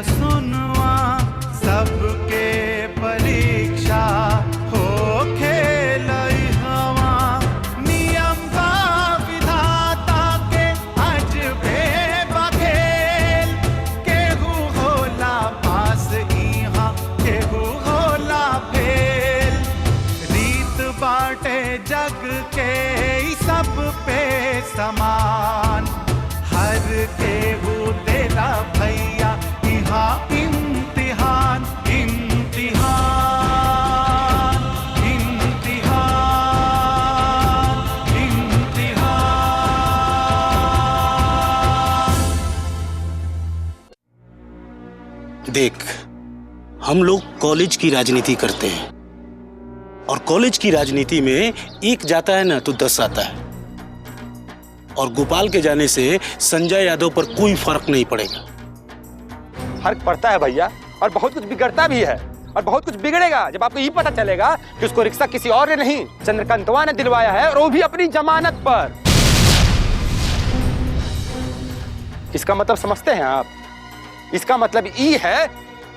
सुनवा सबके परीक्षा हो खेल हवा नियम का विधाता के अजबे बखेल केहू होला पास इहाँ केहू होला फेल रीत बाटे जग के सब पे समान हर केहू तेरा भैया यहाँ इम्तिहान इम्तिहान इम्तिहान इम्तिहान। देख, हम लोग कॉलेज की राजनीति करते हैं और कॉलेज की राजनीति में एक जाता है ना तो 10 आता है और गोपाल के जाने से संजय यादव पर कोई फर्क नहीं पड़ेगा। फर्क पड़ता है भैया, और बहुत कुछ बिगड़ता भी है और बहुत कुछ बिगड़ेगा जब आपको ये पता चलेगा कि उसको रिक्शा किसी और ने नहीं चंद्रकांतवा ने दिलवाया है और वो भी अपनी जमानत पर। इसका मतलब समझते हैं आप? इसका मतलब ये है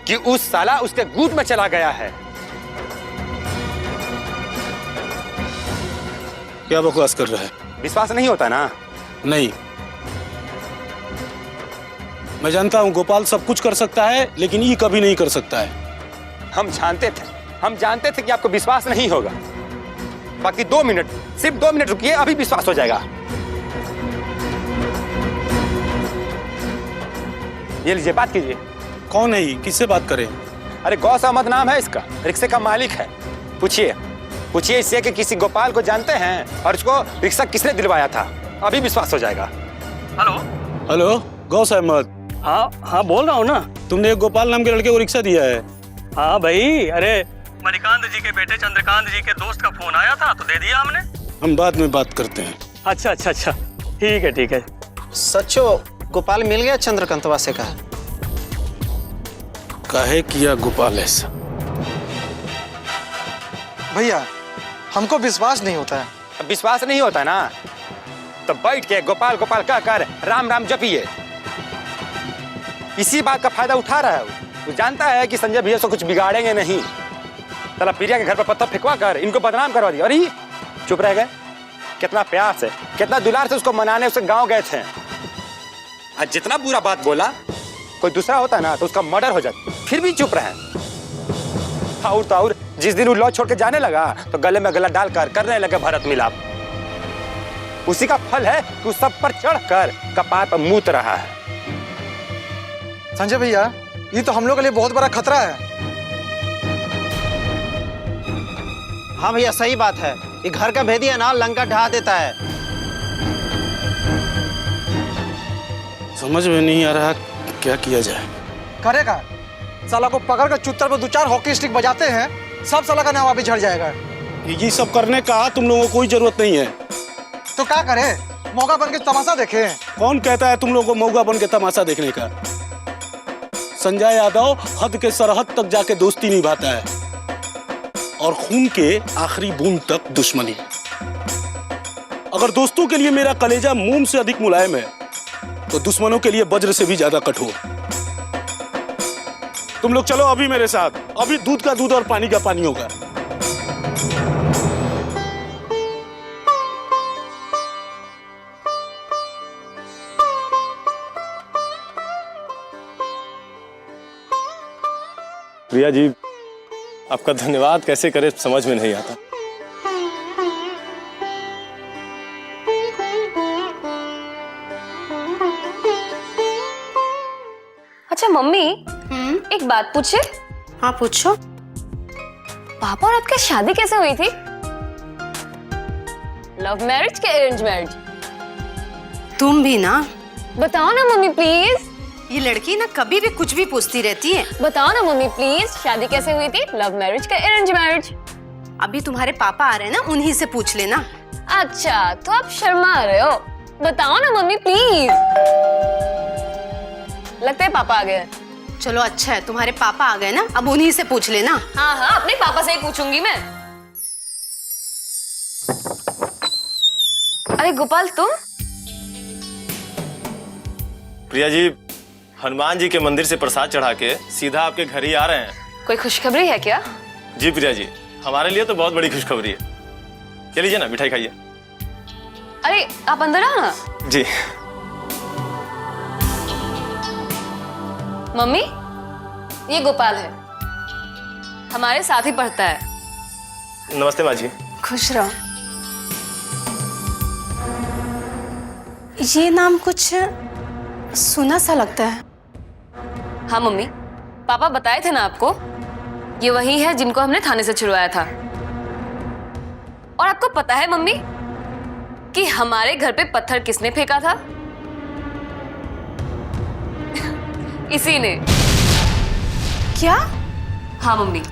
कि उस साला उसके गुट में चला गया है। क्या बकवास कर रहा है? विश्वास नहीं होता ना? नहीं, मैं जानता हूं गोपाल सब कुछ कर सकता है लेकिन ये कभी नहीं कर सकता है। हम जानते थे कि आपको विश्वास नहीं होगा। बाकी 2 मिनट, सिर्फ 2 मिनट रुकिए, अभी विश्वास हो जाएगा। ये लीजिए, बात कीजिए। कौन है ये? किससे बात करें? अरे गौस अहमद नाम है इसका, रिक्शे का मालिक है। पूछिए इससे कि किसी गोपाल को जानते हैं और उसको रिक्शा किसने दिलवाया था, अभी विश्वास हो जाएगा। हेलो, गौस अहमद। हाँ बोल रहा हूँ ना। तुमने एक गोपाल नाम के लड़के को रिक्शा दिया है? हाँ भाई, अरे मणिकांत जी के बेटे चंद्रकांत जी के दोस्त का फोन आया था तो दे दिया हमने। हम बाद में बात करते हैं। अच्छा, ठीक है। सच्चो गोपाल मिल गया चंद्रकांतवा से? कहा काहे किया गोपाल ऐसा? भैया हमको विश्वास नहीं होता है। अब विश्वास नहीं होता ना तो बैठ के गोपाल गोपाल कह कर राम राम जपिए। इसी बात का फायदा उठा रहा है वो जानता है कि संजय भैया से कुछ बिगाड़ेंगे नहीं। चला प्रिया के घर पर पत्थर फेंकवा कर इनको बदनाम करवा दिया। अरे चुप रह गए। कितना प्यार से, कितना दुलार से उसको मनाने उसके गांव गए थे। आज जितना बुरा बात बोला, कोई दूसरा होता ना तो उसका मर्डर हो जाता, फिर भी चुप रहे। और जिस दिन वो लॉ छोड़ के जाने लगा तो गले में गला डालकर करने लगे भरत मिलाप। उसी का फल है कि उस सब पर चढ़कर कपार पर मूत रहा है। संजय भैया, ये तो हम लोग के लिए बहुत बड़ा खतरा है। हाँ भैया सही बात है, ये घर का भेदिया ना लंका ढहा देता है। समझ में नहीं आ रहा क्या किया जाए। करेगा साला को पकड़ कर चुत्तर पर 2-4 हॉकी स्टिक बजाते हैं, सब साला का नाम अभी झड़ जाएगा। ये सब करने का तुम लोगों को कोई जरूरत नहीं है। तो क्या करे, मौका बन के तमाशा देखे। कौन कहता है तुम लोगों को मौका बन के तमाशा देखने का? संजय यादव हद के सरहद तक जाके दोस्ती निभाता है और खून के आखिरी बूंद तक दुश्मनी। अगर दोस्तों के लिए मेरा कलेजा मोम से अधिक मुलायम है तो दुश्मनों के लिए वज्र से भी ज्यादा कठोर। तुम लोग चलो अभी मेरे साथ, अभी दूध का दूध और पानी का पानी होगा। प्रिया जी, आपका धन्यवाद कैसे करें समझ में नहीं आता। अच्छा मम्मी, एक बात पूछे? हाँ पूछो। पापा और आपकी शादी कैसे हुई थी? लव मैरिज के अरेंज मैरिज? तुम भी ना। बताओ ना मम्मी प्लीज। ये लड़की ना कभी भी कुछ भी पूछती रहती है। बताओ ना मम्मी प्लीज, शादी कैसे हुई थी? लव मैरिज के अरेंज मैरिज? अभी तुम्हारे पापा आ रहे हैं ना, उन्हीं से पूछ लेना। अच्छा, तो आप शर्मा रहे हो। बताओ ना मम्मी प्लीज। लगता है पापा आ गए। चलो अच्छा है, तुम्हारे पापा आ गए ना, अब उन्हीं से पूछ लेना। हाँ हाँ, अपने पापा से ही पूछूंगी मैं। अरे गोपाल तुम? प्रिया जी, हनुमान जी के मंदिर से प्रसाद चढ़ा के सीधा आपके घर ही आ रहे हैं। कोई खुशखबरी है क्या? जी प्रिया जी, हमारे लिए तो बहुत बड़ी खुशखबरी है। चलिए ना, मिठाई खाइए। अरे आप अंदर आओ ना। जी। मम्मी, ये गोपाल है, हमारे साथ ही पढ़ता है। नमस्ते माँ जी। खुश रहो। ये नाम कुछ सुना सा लगता है। हाँ मम्मी, पापा बताए थे ना आपको, ये वही है जिनको हमने थाने से छुड़वाया था। और आपको पता है मम्मी कि हमारे घर पे पत्थर किसने फेंका था? इसी ने। क्या? हाँ मम्मी,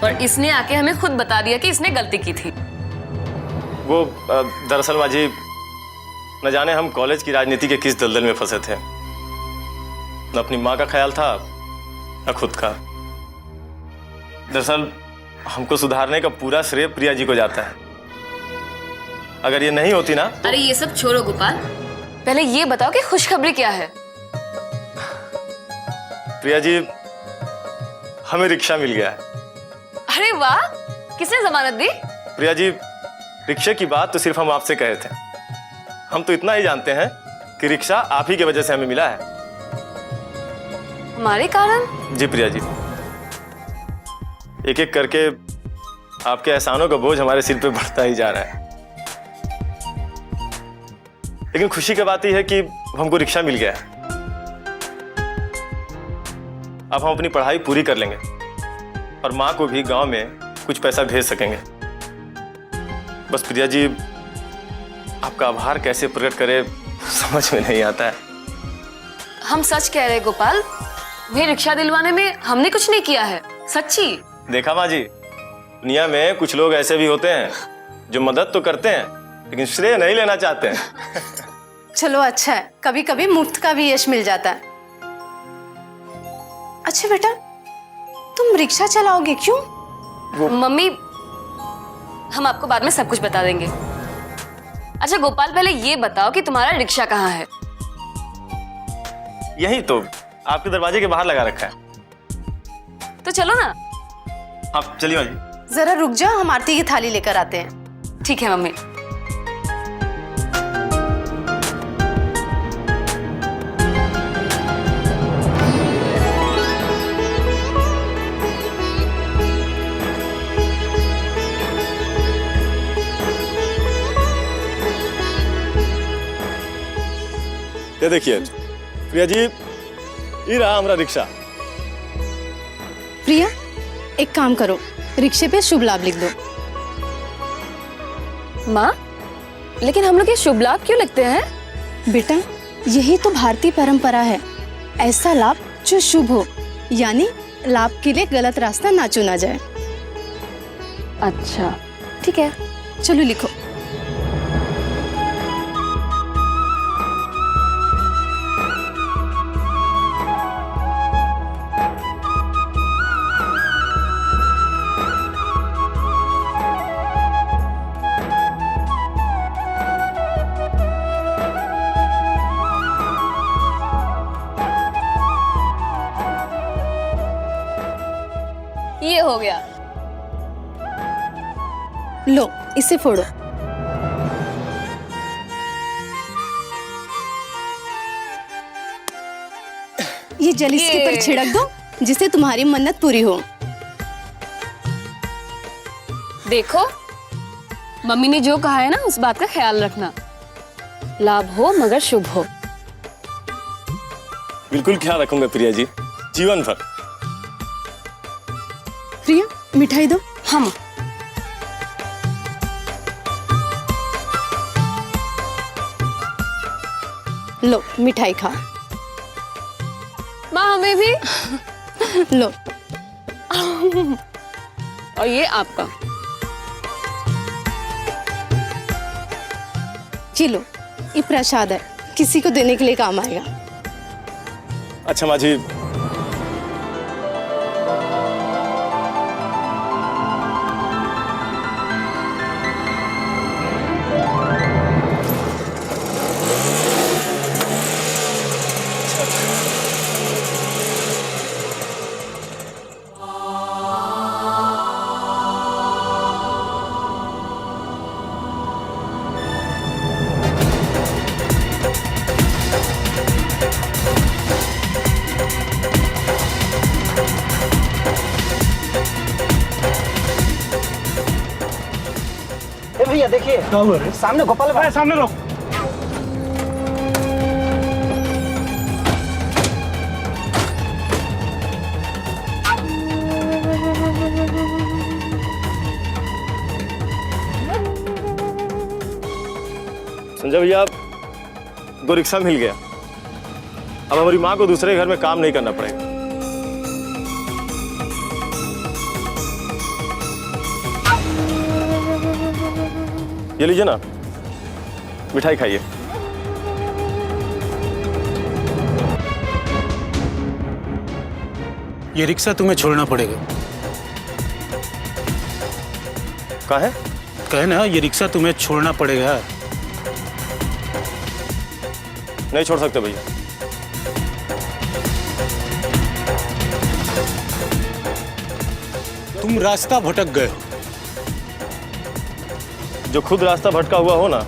और इसने आके हमें खुद बता दिया कि इसने गलती की थी। वो दरअसल माँ जी, न जाने हम कॉलेज की राजनीति के किस दलदल में फंसे थे। न अपनी माँ का ख्याल था, न खुद का। दरअसल हमको सुधारने का पूरा श्रेय प्रिया जी को जाता है। अगर ये नहीं होती ना तो... अरे ये सब छोड़ो गोपाल, पहले ये बताओ कि खुशखबरी क्या है? प्रिया जी, हमें रिक्शा मिल गया है। अरे वाह, किसने जमानत दी? प्रिया जी, रिक्शे की बात तो सिर्फ हम आपसे कहे थे। हम तो इतना ही जानते हैं कि रिक्शा आप ही की वजह से हमें मिला है। हमारे कारण? जी प्रिया जी, एक एक करके आपके एहसानों का बोझ हमारे सिर पे बढ़ता ही जा रहा है। लेकिन खुशी की बात यह है कि हमको रिक्शा मिल गया है। अब हम अपनी पढ़ाई पूरी कर लेंगे और माँ को भी गांव में कुछ पैसा भेज सकेंगे। बस प्रिया जी, आपका आभार कैसे प्रकट करे समझ में नहीं आता है। हम सच कह रहे गोपाल, वे रिक्शा दिलवाने में हमने कुछ नहीं किया है, सच्ची। देखा माँ जी, दुनिया में कुछ लोग ऐसे भी होते हैं जो मदद तो करते हैं लेकिन श्रेय नहीं लेना चाहते हैं। चलो अच्छा है, कभी कभी मुफ्त का भी यश मिल जाता है। अच्छा बेटा, तुम रिक्शा चलाओगे क्यों? मम्मी, हम आपको बाद में सब कुछ बता देंगे। अच्छा गोपाल, पहले ये बताओ कि तुम्हारा रिक्शा कहाँ है? यही तो आपके दरवाजे के बाहर लगा रखा है। तो चलो ना। आप चलिए माँ जी। जरा रुक जाओ, हम आरती की थाली लेकर आते हैं। ठीक है मम्मी। ये देखिए प्रिया जी, ये रहा हमारा रिक्शा। प्रिया, एक काम करो, रिक्शे पे शुभ लाभ लिख दो। माँ, लेकिन हम लोग ये शुभ लाभ क्यों लिखते हैं? बेटा, यही तो भारतीय परंपरा है। ऐसा लाभ जो शुभ हो, यानी लाभ के लिए गलत रास्ता ना चुना जाए। अच्छा ठीक है, चलो लिखो। ये हो गया। लो, इसे फोड़ो। ये जल इसके ऊपर छिड़क दो, जिससे तुम्हारी मन्नत पूरी हो। देखो, मम्मी ने जो कहा है ना, उस बात का ख्याल रखना। लाभ हो मगर शुभ हो। बिल्कुल ख्याल रखूंगा प्रिया जी, जीवन भर। प्रिया, मिठाई दो। हम लो, मिठाई खा। माँ, हमें भी। लो। और ये आपका। जी लो, ये प्रसाद है, किसी को देने के लिए काम आएगा। अच्छा माँ जी, भैया देखिए सामने गोपाल भाई। सामने रोक। संजय भैया को रिक्शा मिल गया। अब हमारी माँ को दूसरे घर में काम नहीं करना पड़ेगा। ये लीजिए ना, मिठाई खाइए। ये रिक्शा तुम्हें छोड़ना पड़ेगा। कहाँ है? कहे ना, ये रिक्शा तुम्हें छोड़ना पड़ेगा। नहीं छोड़ सकते भैया। तुम रास्ता भटक गए हो। जो खुद रास्ता भटका हुआ हो ना,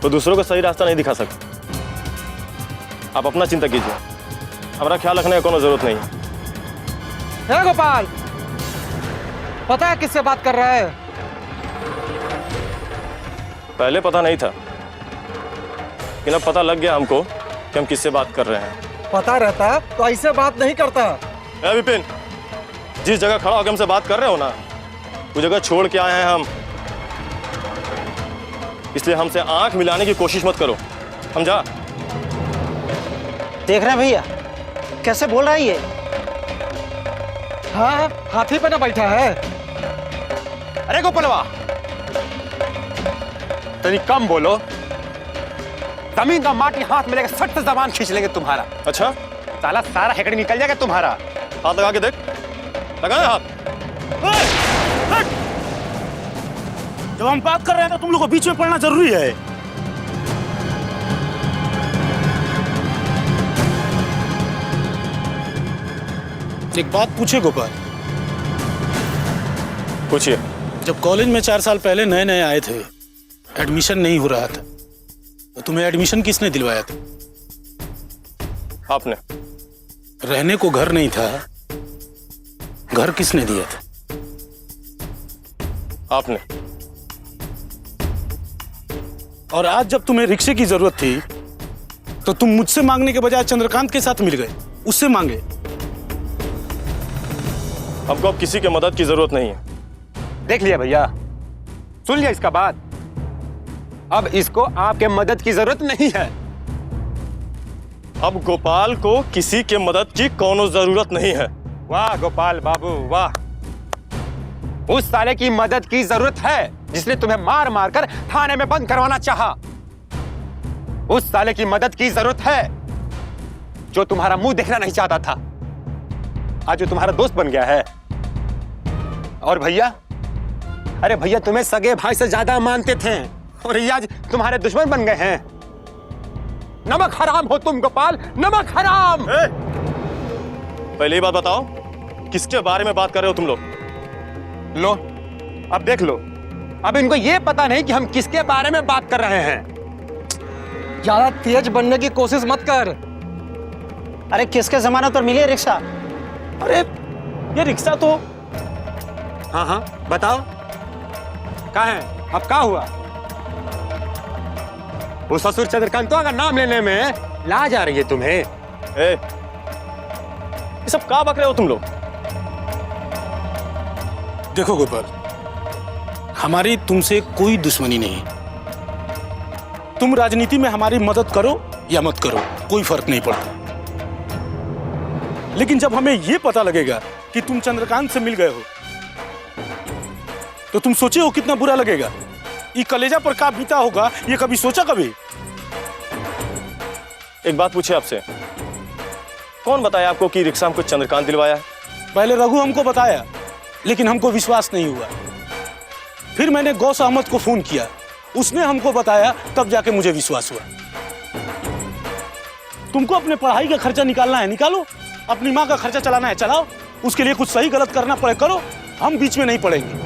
तो दूसरों को सही रास्ता नहीं दिखा सकते। आप अपना चिंता कीजिए, हमारा ख्याल रखने की कोनो जरूरत नहीं है। हे गोपाल, पता है किससे बात कर रहा है? पहले पता नहीं था, लेकिन अब पता लग गया हमको कि हम किससे बात कर रहे हैं। पता रहता तो ऐसे बात नहीं करता। ए विपिन, जिस जगह खड़ा होकर हमसे बात कर रहे हो ना, वो जगह छोड़ के आए हैं हम। इसलिए हमसे आंख मिलाने की कोशिश मत करो, समझा? देख रहे हैं भैया कैसे बोल रहा है ये। हाँ, हाथी पे ना बैठा है। अरे गोपालवा, तनी कम बोलो, जमीन का माटी हाथ में लेकर सट से जबान खींच लेंगे तुम्हारा। अच्छा, साला सारा हेकड़ी निकल जाएगा तुम्हारा। हाथ लगा के देख, लगाए हाथ। जब हम बात कर रहे हैं तो तुम लोग को बीच में पड़ना जरूरी है। एक बात पूछे गोपाल? पूछिए। जब कॉलेज में 4 साल पहले नए नए आए थे, एडमिशन नहीं हो रहा था, तो तुम्हें एडमिशन किसने दिलवाया था? आपने। रहने को घर नहीं था, घर किसने दिया था? आपने। और आज जब तुम्हें रिक्शे की जरूरत थी, तो तुम मुझसे मांगने के बजाय चंद्रकांत के साथ मिल गए, उससे मांगे। हमको अब किसी के मदद की जरूरत नहीं है। देख लिया भैया, सुन लिया इसका बात। अब इसको आपके मदद की जरूरत नहीं है। अब गोपाल को किसी के मदद की कोनो जरूरत नहीं है। वाह गोपाल बाबू वाह, उस साले की मदद की जरूरत है जिसने तुम्हें मार मार कर थाने में बंद करवाना चाहा। उस साले की मदद की जरूरत है जो तुम्हारा मुंह देखना नहीं चाहता था, आज वो तुम्हारा दोस्त बन गया है। और भैया, अरे भैया तुम्हें सगे भाई से ज्यादा मानते थे और ये आज तुम्हारे दुश्मन बन गए हैं। नमक हराम हो तुम गोपाल, नमक हराम। पहले ही बात बताओ, किसके बारे में बात कर रहे हो तुम लोग? लो, अब देख लो, अब इनको ये पता नहीं कि हम किसके बारे में बात कर रहे हैं। ज्यादा तेज बनने की कोशिश मत कर। अरे किसके जमानत पर मिली है रिक्शा? अरे ये रिक्शा तो हाँ हाँ बताओ, कहाँ है? अब क्या हुआ? वो ससुर चंद्रकांतों का नाम लेने में लाज आ रही है तुम्हें? ये सब क्या बक रहे हो तुम लोग? देखो गोपाल, हमारी तुमसे कोई दुश्मनी नहीं। तुम राजनीति में हमारी मदद करो या मत करो, कोई फर्क नहीं पड़ता। लेकिन जब हमें यह पता लगेगा कि तुम चंद्रकांत से मिल गए हो, तो तुम सोचे हो कितना बुरा लगेगा? ये कलेजा पर का बीता होगा, ये कभी सोचा? कभी? एक बात पूछे आपसे, कौन बताया आपको कि रिक्शा हमको चंद्रकांत दिलवाया है? पहले रघु हमको बताया, लेकिन हमको विश्वास नहीं हुआ। फिर मैंने गौस अहमद को फोन किया, उसने हमको बताया, तब जाके मुझे विश्वास हुआ। तुमको अपने पढ़ाई का खर्चा निकालना है, निकालो। अपनी माँ का खर्चा चलाना है, चलाओ। उसके लिए कुछ सही गलत करना पड़े, करो। हम बीच में नहीं पड़ेंगे।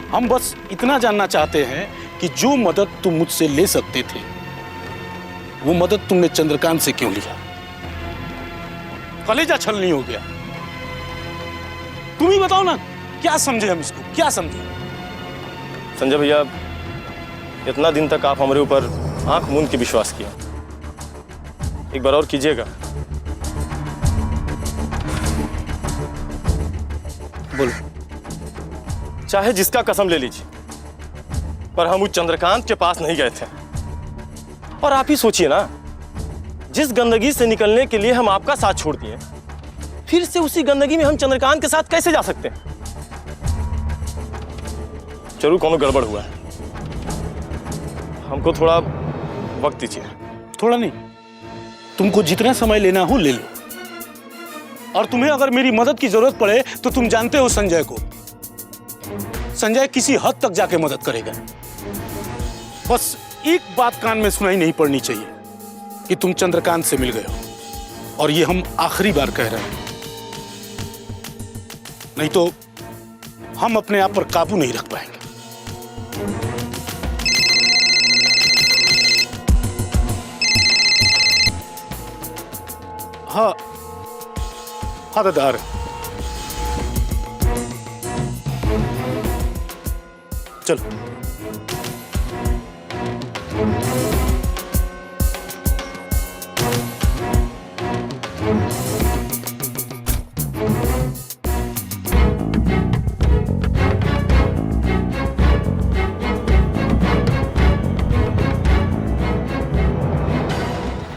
हम बस इतना जानना चाहते हैं कि जो मदद तुम मुझसे ले सकते थे, वो मदद तुमने चंद्रकांत से क्यों लिया? कलेजा छलनी हो गया। तुम ही बताओ ना, क्या समझे हम इसको, क्या समझे? संजय भैया, इतना दिन तक आप हमारे ऊपर आंख मूंद के विश्वास किया, एक बार और कीजिएगा। बोलो। चाहे जिसका कसम ले लीजिए, पर हम उस चंद्रकांत के पास नहीं गए थे। और आप ही सोचिए ना, जिस गंदगी से निकलने के लिए हम आपका साथ छोड़ दिए, फिर से उसी गंदगी में हम चंद्रकांत के साथ कैसे जा सकते हैं? जरूर कोनो गड़बड़ हुआ है। हमको थोड़ा वक्त दीजिए। थोड़ा नहीं, तुमको जितना समय लेना हो ले लो। और तुम्हें अगर मेरी मदद की जरूरत पड़े तो तुम जानते हो संजय को, संजय किसी हद तक जाके मदद करेगा। बस एक बात कान में सुनाई नहीं पड़नी चाहिए कि तुम चंद्रकांत से मिल गए हो, और ये हम आखिरी बार कह रहे हैं, नहीं तो हम अपने आप पर काबू नहीं रख पाएंगे। हाँ हाँ दादा, चलो।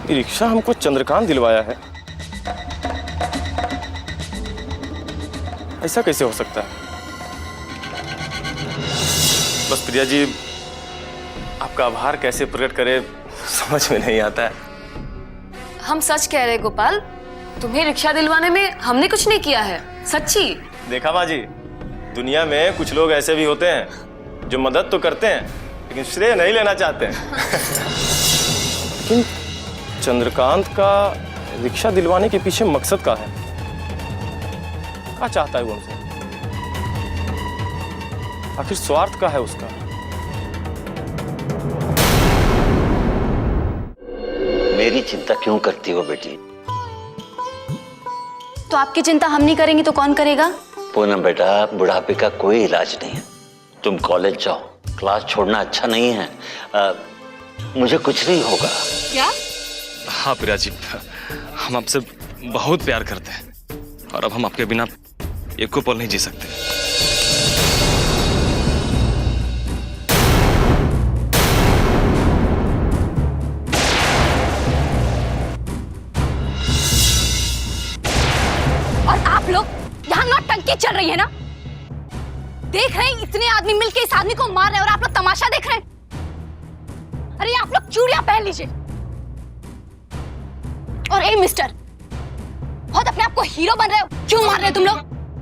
ये रिक्शा हमको चंद्रकांत दिलवाया है, ऐसा कैसे हो सकता है? बस प्रिया जी, आपका आभार कैसे प्रकट करे समझ में नहीं आता है। हम सच कह रहे गोपाल, तुम्हें रिक्शा दिलवाने में हमने कुछ नहीं किया है, सच्ची। देखा बाजी, दुनिया में कुछ लोग ऐसे भी होते हैं जो मदद तो करते हैं लेकिन श्रेय नहीं लेना चाहते हैं। लेकिन चंद्रकांत का रिक्शा दिलवाने के पीछे मकसद क्या है? क्या चाहता है वो हमसे? आखिर स्वार्थ क्या है उसका? मेरी चिंता क्यों करती हो बेटी? तो आपकी चिंता हम नहीं करेंगे तो कौन करेगा? पूनम बेटा, बुढ़ापे का कोई इलाज नहीं है। तुम कॉलेज जाओ, क्लास छोड़ना अच्छा नहीं है। मुझे कुछ नहीं होगा। क्या? हाँ प्रिया जी, हम आपसे बहुत प्यार करते हैं और अब हम आपके बिना एक पल नहीं जी सकते। और आप लोग यहाँ नौटंकी चल रही है ना? देख रहे हैं इतने आदमी मिलके इस आदमी को मार रहे हैं और आप लोग तमाशा देख रहे हैं। अरे आप लोग चूड़ियां पहन लीजिए। और ए मिस्टर, बहुत अपने आप को हीरो बन रहे हो। क्यों मार रहे हो तुम लोग?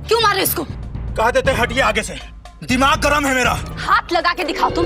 क्यों मार रहे हो इसको? कह देते हटिए आगे से, दिमाग गर्म है मेरा। हाथ लगा के दिखाओ तुम।